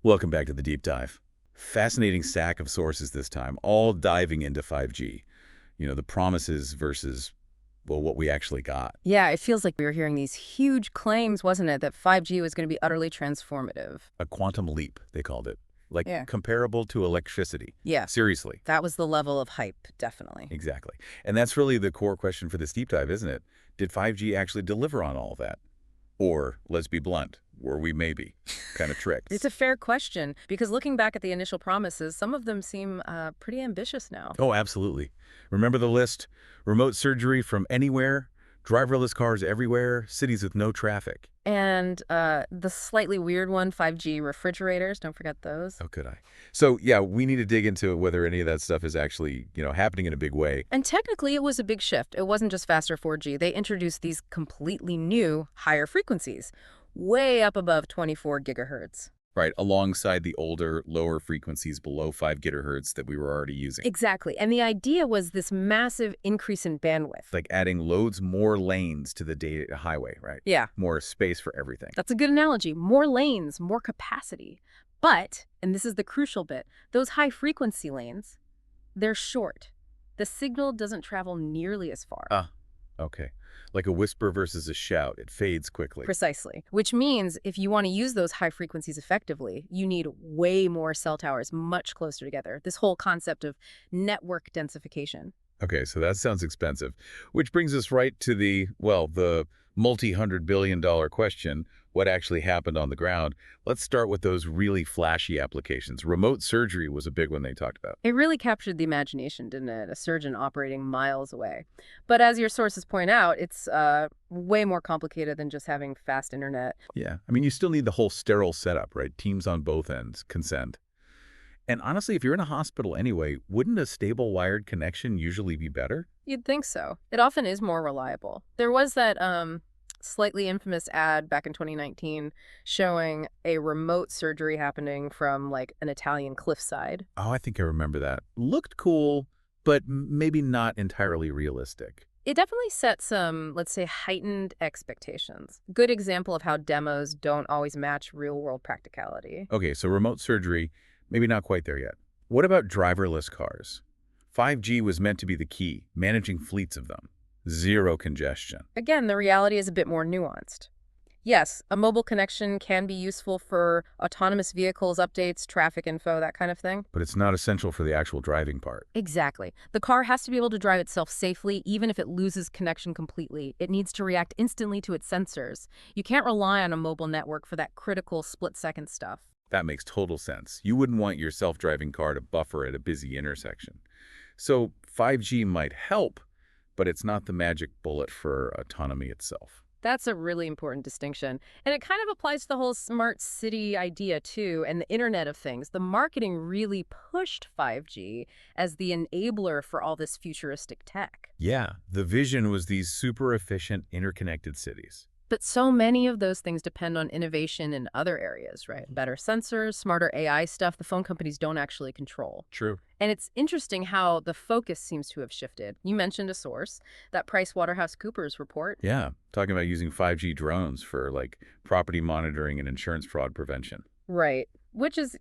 Welcome back to the deep dive. Fascinating stack of sources this time, all diving into 5G. The promises versus, well, what we actually got. Yeah, it feels like we were hearing these huge claims, wasn't it, that 5G was going to be utterly transformative. A quantum leap, they called it. Like Yeah. comparable to electricity. Yeah, Seriously. that was the level of hype, definitely. Exactly. And that's really the core question for this deep dive, isn't it? Did 5G actually deliver on all that? Or, let's be blunt, were we maybe kind of tricked? It's a fair question, because looking back at the initial promises, some of them seem pretty ambitious now. Oh, absolutely. Remember the list? Remote surgery from anywhere, driverless cars everywhere, cities with no traffic. And the slightly weird one, 5G refrigerators, don't forget those. How could I? So, yeah, we need to dig into whether any of that stuff is actually, happening in a big way. And technically, it was a big shift. It wasn't just faster 4G. They introduced these completely new, higher frequencies, way up above 24 gigahertz. Right, alongside the older, lower frequencies below 5 gigahertz that we were already using. Exactly. And the idea was this massive increase in bandwidth. Like adding loads more lanes to the data highway, right? Yeah, More space for everything. that's a good analogy. More lanes, more capacity. But, and this is the crucial bit, those high-frequency lanes, they're short. The signal doesn't travel nearly as far. Ah, okay. Like a whisper versus a shout. It fades quickly. Precisely. Which means if you want to use those high frequencies effectively, you need way more cell towers much closer together. This whole concept of network densification. Okay, so that sounds expensive. Which brings us right to the multi-hundred-billion-dollar question, what actually happened on the ground? Let's start with those really flashy applications. Remote surgery was a big one they talked about. It really captured the imagination, didn't it? A surgeon operating miles away. But as your sources point out, it's way more complicated than just having fast internet. Yeah, I mean, you still need the whole sterile setup, right? Teams on both ends, consent. And honestly, if you're in a hospital anyway, wouldn't a stable wired connection usually be better? You'd think so. It often is more reliable. There was that slightly infamous ad back in 2019 showing a remote surgery happening from like an Italian cliffside. Oh, I think I remember that. Looked cool, but maybe not entirely realistic. It definitely set some, let's say, heightened expectations. Good example of how demos don't always match real-world practicality. Okay, so remote surgery, maybe not quite there yet. What about driverless cars? 5G was meant to be the key, managing fleets of them. Zero congestion. Again, the reality is a bit more nuanced. Yes, a mobile connection can be useful for autonomous vehicles, updates, traffic info, that kind of thing. But it's not essential for the actual driving part. Exactly. The car has to be able to drive itself safely, even if it loses connection completely. It needs to react instantly to its sensors. You can't rely on a mobile network for that critical split-second stuff. That makes total sense. You wouldn't want your self-driving car to buffer at a busy intersection. So 5G might help, but it's not the magic bullet for autonomy itself. That's a really important distinction. And it kind of applies to the whole smart city idea, too, and the Internet of Things. The marketing really pushed 5G as the enabler for all this futuristic tech. Yeah, the vision was these super efficient, interconnected cities. But so many of those things depend on innovation in other areas, right? Better sensors, smarter AI stuff the phone companies don't actually control. True. And it's interesting how the focus seems to have shifted. You mentioned a source, that PricewaterhouseCoopers report. Yeah, talking about using 5G drones for like property monitoring and insurance fraud prevention. Right. Which is,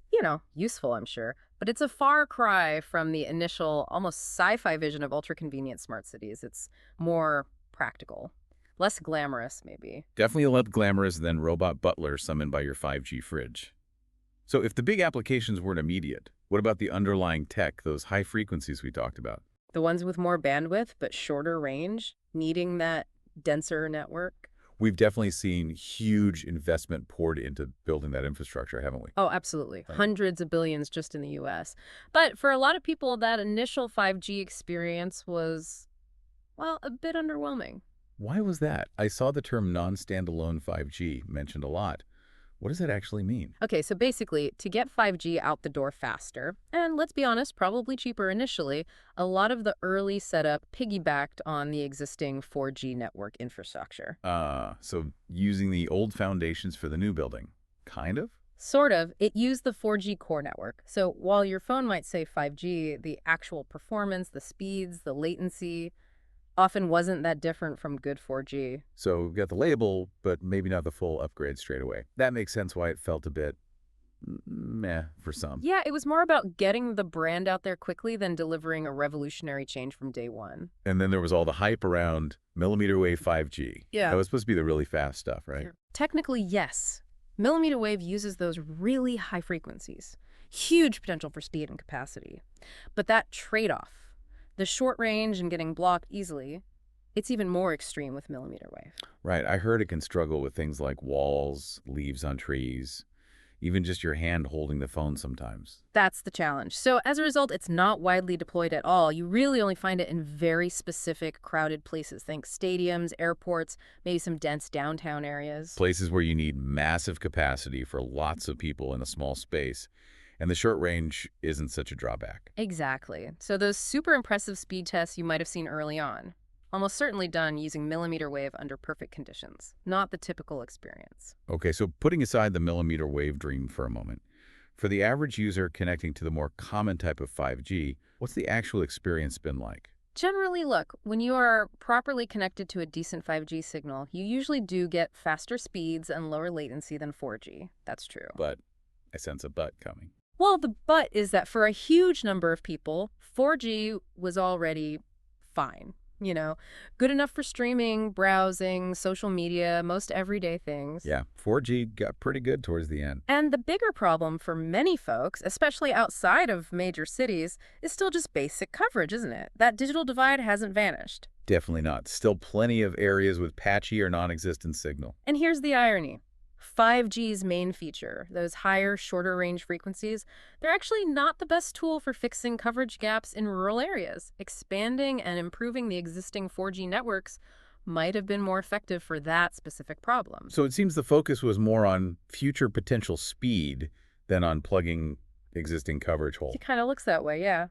useful, I'm sure. But it's a far cry from the initial, almost sci-fi vision of ultra-convenient smart cities. It's more practical. Less glamorous, maybe. Definitely less glamorous than robot butler summoned by your 5G fridge. So if the big applications weren't immediate, what about the underlying tech, those high frequencies we talked about? The ones with more bandwidth but shorter range, needing that denser network. We've definitely seen huge investment poured into building that infrastructure, haven't we? Oh, absolutely. Right. Hundreds of billions just in the US. But for a lot of people, that initial 5G experience was, well, a bit underwhelming. Why was that? I saw the term non-standalone 5G mentioned a lot. What does that actually mean? Okay, so basically, to get 5G out the door faster, and let's be honest, probably cheaper initially, a lot of the early setup piggybacked on the existing 4G network infrastructure. So using the old foundations for the new building. Kind of? Sort of. It used the 4G core network. So while your phone might say 5G, the actual performance, the speeds, the latency often wasn't that different from good 4G. So we got the label, but maybe not the full upgrade straight away. That makes sense why it felt a bit Meh, for some. Yeah, it was more about getting the brand out there quickly than delivering a revolutionary change from day one. And then there was all the hype around millimeter wave 5G. That Yeah. was supposed to be the really fast stuff, right? Sure. Technically, yes. Millimeter wave uses those really high frequencies. Huge potential for speed and capacity. But that trade-off, the short range and getting blocked easily, it's even more extreme with millimeter wave. Right. I heard it can struggle with things like walls, leaves on trees, even just your hand holding the phone sometimes. That's the challenge. So as a result, it's not widely deployed at all. You really only find it in very specific crowded places. Think stadiums, airports, maybe some dense downtown areas. Places where you need massive capacity for lots of people in a small space. And the short range isn't such a drawback. Exactly. So those super impressive speed tests you might have seen early on, almost certainly done using millimeter wave under perfect conditions, not the typical experience. Okay, so putting aside the millimeter wave dream for a moment, for the average user connecting to the more common type of 5G, what's the actual experience been like? Generally, look, when you are properly connected to a decent 5G signal, you usually do get faster speeds and lower latency than 4G. That's true. But I sense a but coming. Well, the but is that for a huge number of people, 4G was already fine. Good enough for streaming, browsing, social media, most everyday things. Yeah, 4G got pretty good towards the end. And the bigger problem for many folks, especially outside of major cities, is still just basic coverage, isn't it? That digital divide hasn't vanished. Definitely not. Still plenty of areas with patchy or non-existent signal. And here's the irony. 5G's main feature, those higher, shorter range frequencies, they're actually not the best tool for fixing coverage gaps in rural areas. Expanding and improving the existing 4G networks might have been more effective for that specific problem. So it seems the focus was more on future potential speed than on plugging existing coverage hole. It kind of looks that way, yeah.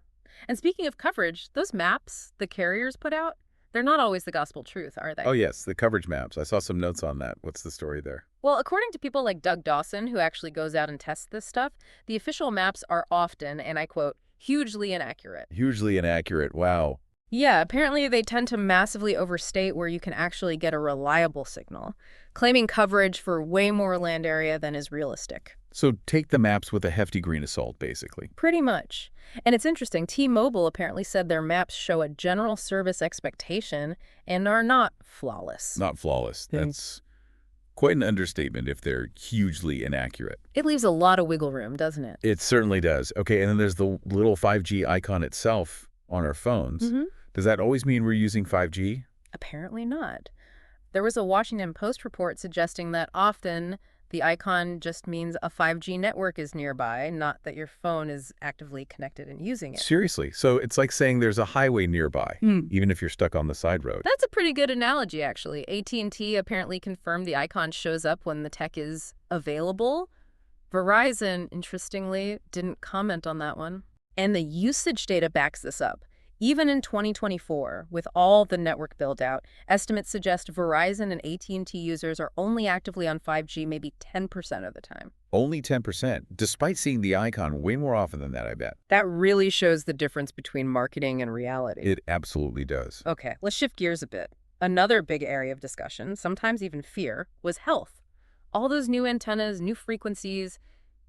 And speaking of coverage, those maps the carriers put out, they're not always the gospel truth, are they? Oh, yes, the coverage maps. I saw some notes on that. What's the story there? Well, according to people like Doug Dawson, who actually goes out and tests this stuff, the official maps are often, and I quote, hugely inaccurate. Hugely inaccurate. Wow. Yeah, apparently they tend to massively overstate where you can actually get a reliable signal, claiming coverage for way more land area than is realistic. So take the maps with a hefty grain of salt, basically. Pretty much. And it's interesting, T-Mobile apparently said their maps show a general service expectation and are not flawless. Not flawless. That's quite an understatement if they're hugely inaccurate. It leaves a lot of wiggle room, doesn't it? It certainly does. Okay, and then there's the little 5G icon itself on our phones. Does that always mean we're using 5G? Apparently not. There was a Washington Post report suggesting that often the icon just means a 5G network is nearby, not that your phone is actively connected and using it. Seriously. So it's like saying there's a highway nearby, even if you're stuck on the side road. That's a pretty good analogy, actually. AT&T apparently confirmed the icon shows up when the tech is available. Verizon, interestingly, didn't comment on that one. And the usage data backs this up. Even in 2024, with all the network build-out, estimates suggest Verizon and AT&T users are only actively on 5G maybe 10% of the time. Only 10%, despite seeing the icon way more often than that, I bet. That really shows the difference between marketing and reality. It absolutely does. Okay, let's shift gears a bit. Another big area of discussion, sometimes even fear, was health. All those new antennas, new frequencies,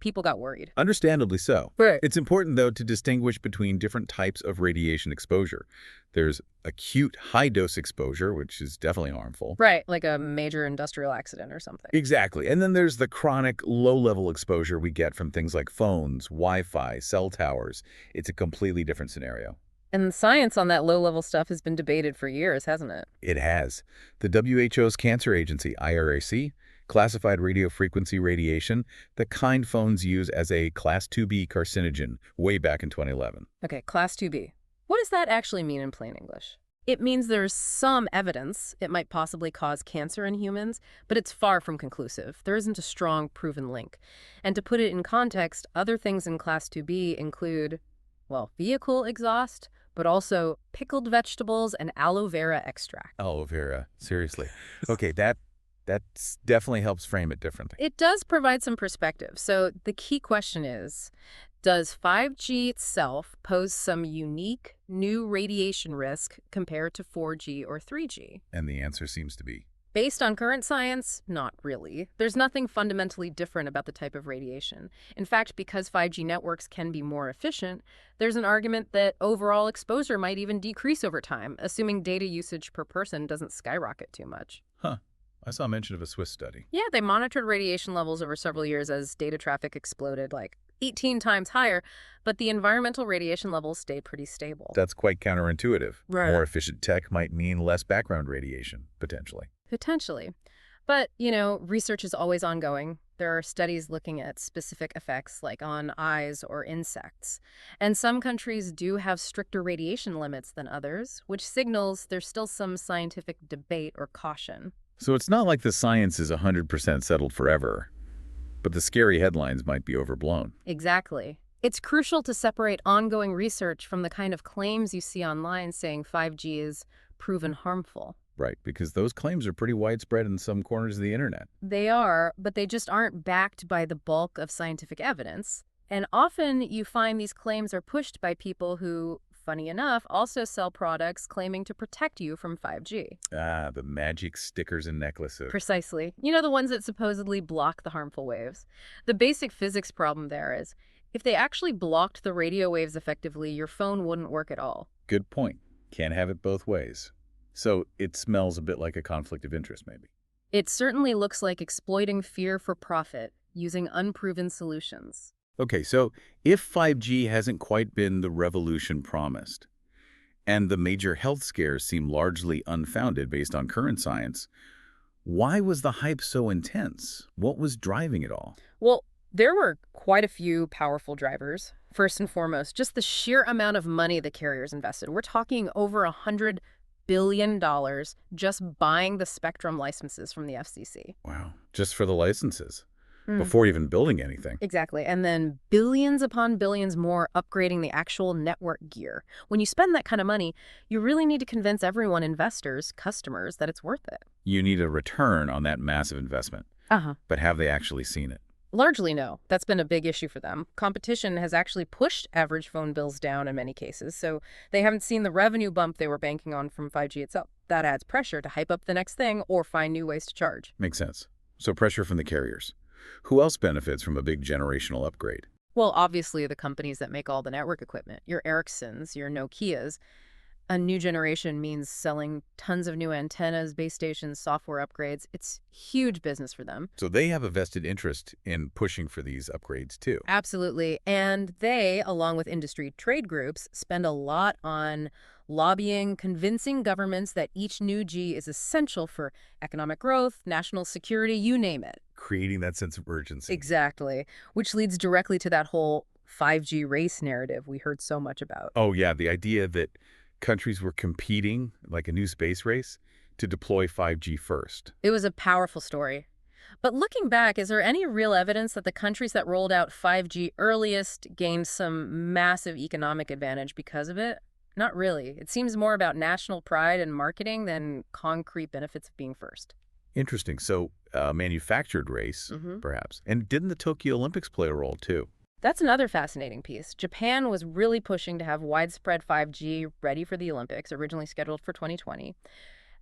people got worried. Understandably so. Right. It's important, though, to distinguish between different types of radiation exposure. There's acute high-dose exposure, which is definitely harmful. Right, like a major industrial accident or something. Exactly. And then there's the chronic low-level exposure we get from things like phones, Wi-Fi, cell towers. It's a completely different scenario. And the science on that low-level stuff has been debated for years, hasn't it? It has. The WHO's cancer agency, IRAC, classified radiofrequency radiation, the kind phones use as a Class 2B carcinogen way back in 2011. Okay, Class 2B. What does that actually mean in plain English? It means there's some evidence it might possibly cause cancer in humans, but it's far from conclusive. There isn't a strong proven link. And to put it in context, other things in Class 2B include, well, vehicle exhaust, but also pickled vegetables and aloe vera extract. Aloe vera, seriously. Okay, that definitely helps frame it differently. It does provide some perspective. So the key question is, does 5G itself pose some unique new radiation risk compared to 4G or 3G? And the answer seems to be. Based on current science, not really. There's nothing fundamentally different about the type of radiation. In fact, because 5G networks can be more efficient, there's an argument that overall exposure might even decrease over time, assuming data usage per person doesn't skyrocket too much. Huh. I saw mention of a Swiss study. Yeah, they monitored radiation levels over several years as data traffic exploded, like 18 times higher, but the environmental radiation levels stayed pretty stable. That's quite counterintuitive. Right. More efficient tech might mean less background radiation, potentially. Potentially. But, research is always ongoing. There are studies looking at specific effects like on eyes or insects. And some countries do have stricter radiation limits than others, which signals there's still some scientific debate or caution. So it's not like the science is 100% settled forever, but the scary headlines might be overblown. Exactly. It's crucial to separate ongoing research from the kind of claims you see online saying 5G is proven harmful. Right, because those claims are pretty widespread in some corners of the internet. They are, but they just aren't backed by the bulk of scientific evidence. And often you find these claims are pushed by people who, funny enough, also sell products claiming to protect you from 5G. Ah, the magic stickers and necklaces. Precisely. The ones that supposedly block the harmful waves. The basic physics problem there is, if they actually blocked the radio waves effectively, your phone wouldn't work at all. Good point. Can't have it both ways. So it smells a bit like a conflict of interest, maybe. It certainly looks like exploiting fear for profit using unproven solutions. Okay, so if 5G hasn't quite been the revolution promised, and the major health scares seem largely unfounded based on current science, why was the hype so intense? What was driving it all? Well, there were quite a few powerful drivers. First and foremost, just the sheer amount of money the carriers invested. We're talking over $100 billion just buying the spectrum licenses from the FCC. Wow, just for the licenses, before even building anything. Exactly. And then billions upon billions more upgrading the actual network gear. When you spend that kind of money, you really need to convince everyone, investors, customers, that it's worth it. You need a return on that massive investment. But have they actually seen it? Largely no. That's been a big issue for them. Competition has actually pushed average phone bills down in many cases, so they haven't seen the revenue bump they were banking on from 5G itself. That adds pressure to hype up the next thing or find new ways to charge. Makes sense. So pressure from the carriers. Who else benefits from a big generational upgrade? Well, obviously the companies that make all the network equipment, your Ericssons, your Nokias. A new generation means selling tons of new antennas, base stations, software upgrades. It's huge business for them. So they have a vested interest in pushing for these upgrades too. Absolutely. And they, along with industry trade groups, spend a lot on lobbying, convincing governments that each new G is essential for economic growth, national security, you name it. Creating that sense of urgency. Exactly. Which leads directly to that whole 5G race narrative we heard so much about. Oh yeah, the idea that countries were competing, like a new space race, to deploy 5G first. It was a powerful story. But looking back, is there any real evidence that the countries that rolled out 5G earliest gained some massive economic advantage because of it? Not really. It seems more about national pride and marketing than concrete benefits of being first. Interesting. So manufactured race, perhaps. And didn't the Tokyo Olympics play a role too? That's another fascinating piece. Japan was really pushing to have widespread 5G ready for the Olympics, originally scheduled for 2020.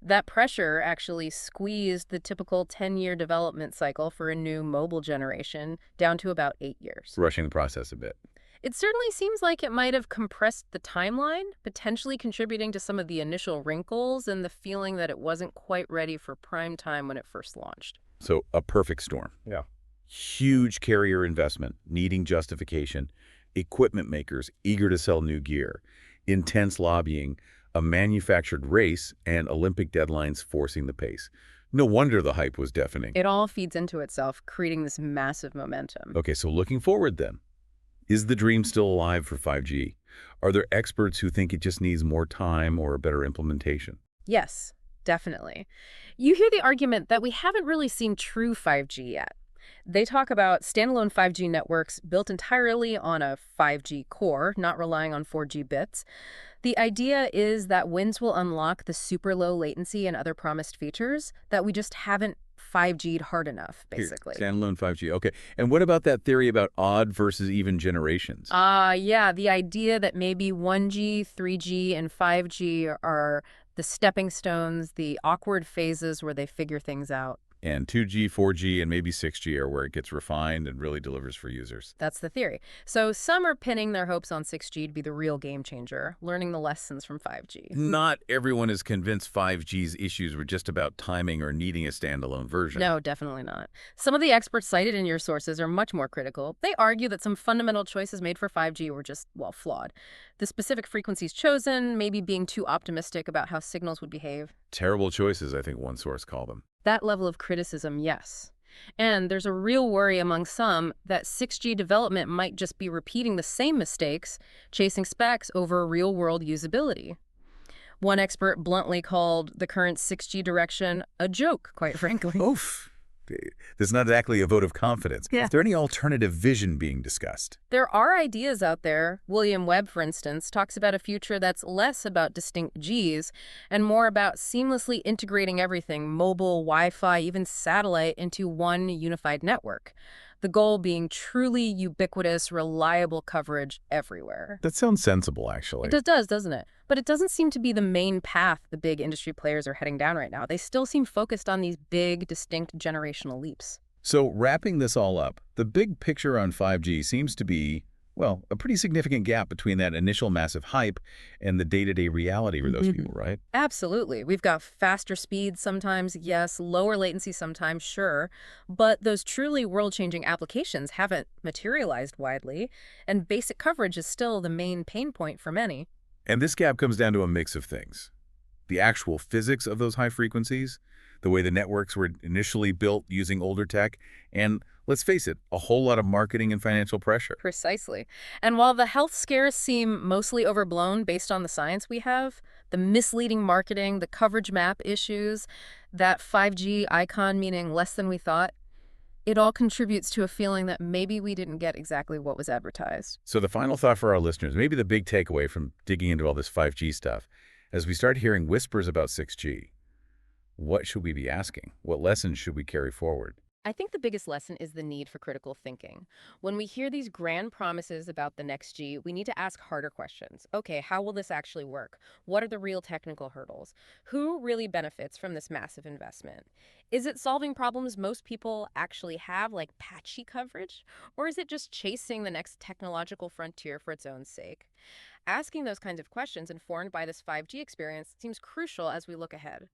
That pressure actually squeezed the typical 10-year development cycle for a new mobile generation down to about 8 years. Rushing the process a bit. It certainly seems like it might have compressed the timeline, potentially contributing to some of the initial wrinkles and the feeling that it wasn't quite ready for prime time when it first launched. So a perfect storm. Yeah. Huge carrier investment, needing justification, equipment makers eager to sell new gear, intense lobbying, a manufactured race, and Olympic deadlines forcing the pace. No wonder the hype was deafening. It all feeds into itself, creating this massive momentum. Okay, so looking forward then. Is the dream still alive for 5G? Are there experts who think it just needs more time or a better implementation? Yes, definitely. You hear the argument that we haven't really seen true 5G yet. They talk about standalone 5G networks built entirely on a 5G core, not relying on 4G bits. The idea is that WINS will unlock the super low latency and other promised features that we just haven't 5G'd hard enough, basically. Standalone 5G, okay. And what about that theory about odd versus even generations? Yeah, the idea that maybe 1G, 3G, and 5G are The stepping stones, the awkward phases where they figure things out. And 2G, 4G, and maybe 6G are where it gets refined and really delivers for users. That's the theory. So some are pinning their hopes on 6G to be the real game changer, learning the lessons from 5G. Not everyone is convinced 5G's issues were just about timing or needing a standalone version. No, definitely not. Some of the experts cited in your sources are much more critical. They argue that some fundamental choices made for 5G were just, well, flawed. The specific frequencies chosen, maybe being too optimistic about how signals would behave. Terrible choices, I think one source called them. That level of criticism, yes. And there's a real worry among some that 6G development might just be repeating the same mistakes, chasing specs over real-world usability. One expert bluntly called the current 6G direction a joke, quite frankly. Oof. There's not exactly a vote of confidence. Yeah. Is there any alternative vision being discussed? There are ideas out there. William Webb, for instance, talks about a future that's less about distinct Gs and more about seamlessly integrating everything, mobile, Wi-Fi, even satellite, into one unified network. The goal being truly ubiquitous, reliable coverage everywhere. That sounds sensible, actually. It does, doesn't it? But it doesn't seem to be the main path the big industry players are heading down right now. They still seem focused on these big, distinct generational leaps. So wrapping this all up, the big picture on 5G seems to be, well, a pretty significant gap between that initial massive hype and the day-to-day reality for those people, right? Absolutely. We've got faster speeds sometimes, yes, lower latency sometimes, sure, but those truly world-changing applications haven't materialized widely, and basic coverage is still the main pain point for many. And this gap comes down to a mix of things. The actual physics of those high frequencies, the way the networks were initially built using older tech, and let's face it, a whole lot of marketing and financial pressure. Precisely. And while the health scares seem mostly overblown based on the science we have, the misleading marketing, the coverage map issues, that 5G icon meaning less than we thought, it all contributes to a feeling that maybe we didn't get exactly what was advertised. So the final thought for our listeners, maybe the big takeaway from digging into all this 5G stuff, as we start hearing whispers about 6G, what should we be asking? What lessons should we carry forward? I think the biggest lesson is the need for critical thinking. When we hear these grand promises about the next G, we need to ask harder questions. Okay, how will this actually work? What are the real technical hurdles? Who really benefits from this massive investment? Is it solving problems most people actually have, like patchy coverage? Or is it just chasing the next technological frontier for its own sake? Asking those kinds of questions, informed by this 5G experience, seems crucial as we look ahead.